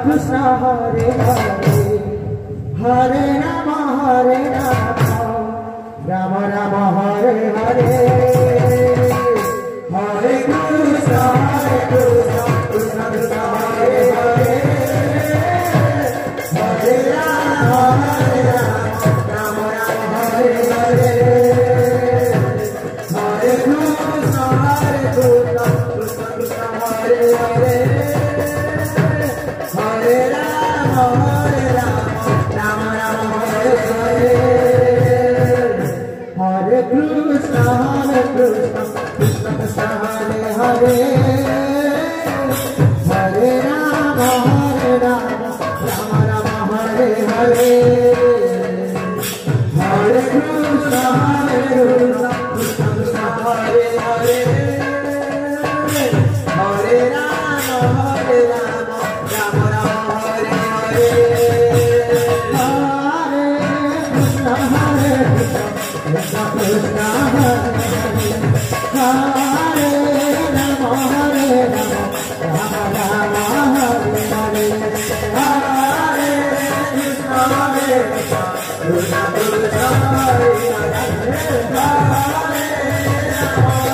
Krishna Hare Hare Hare Rama Rama Rama Hare Hare Hare Krishna Krishna Krishna Hare Hare Hare Rama Rama Rama Hare Hare Hare Krishna Krishna Krishna Hare Hare Hare Rama Rama Rama Hare Hare Hare Krishna Krishna Krishna Hare Hare Hare Rama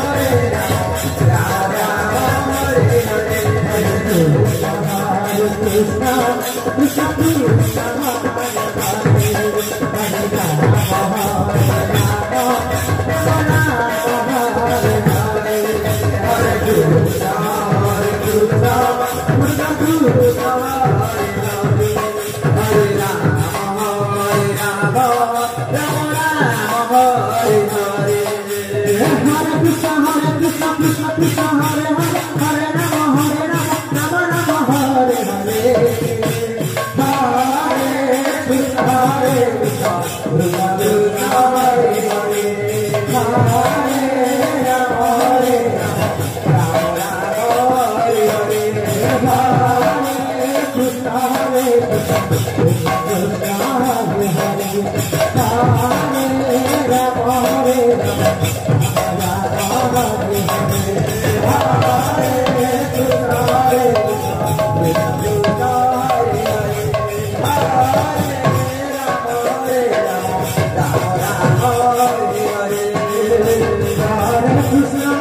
Rama Rama Hare Hare Hare Krishna Krishna Krishna Hare Hare Hare Rama Rama Rama Hare Hare Hare Krishna Krishna Hare Rama Rama Rama Hare Hare Hare Krishna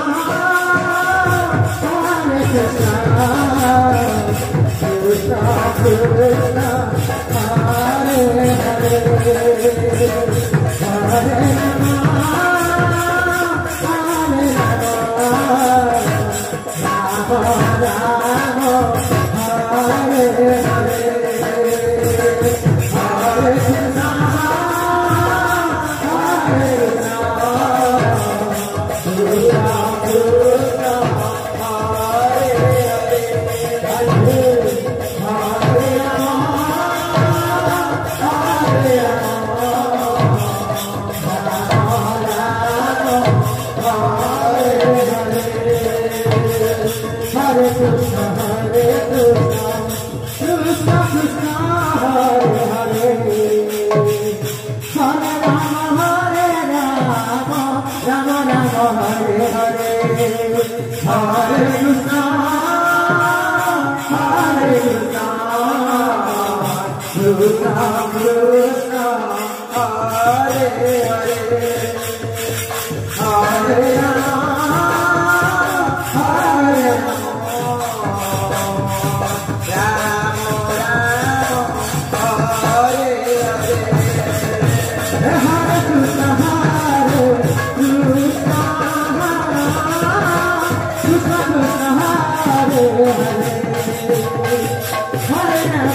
Krishna Krishna Hare Krishna Krishna Krishna Hare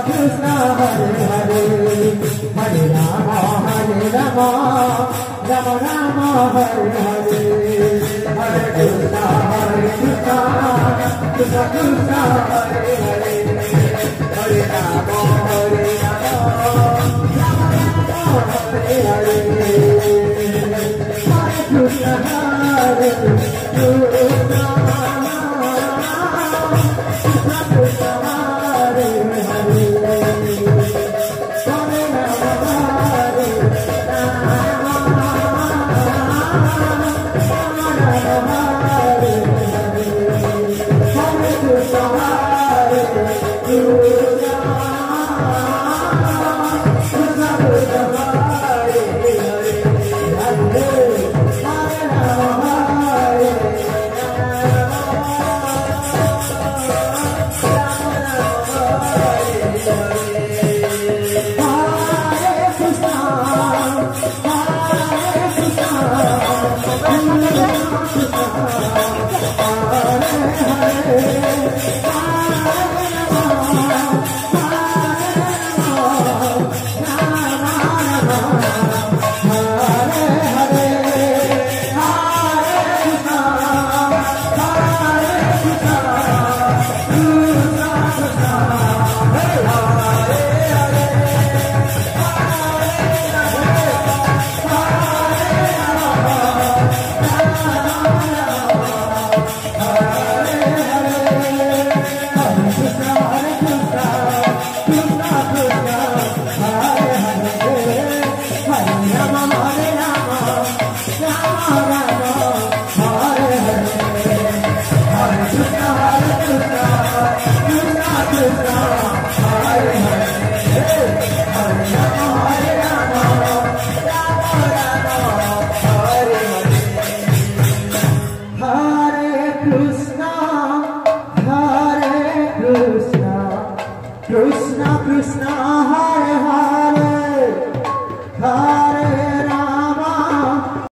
Krishna Hare Hare Hare Rama Rama Rama Hare Hare Hare Krishna Krishna Krishna Hare Hare Hare Rama Rama Hare Hare Hare Krishna Hare Krishna Hare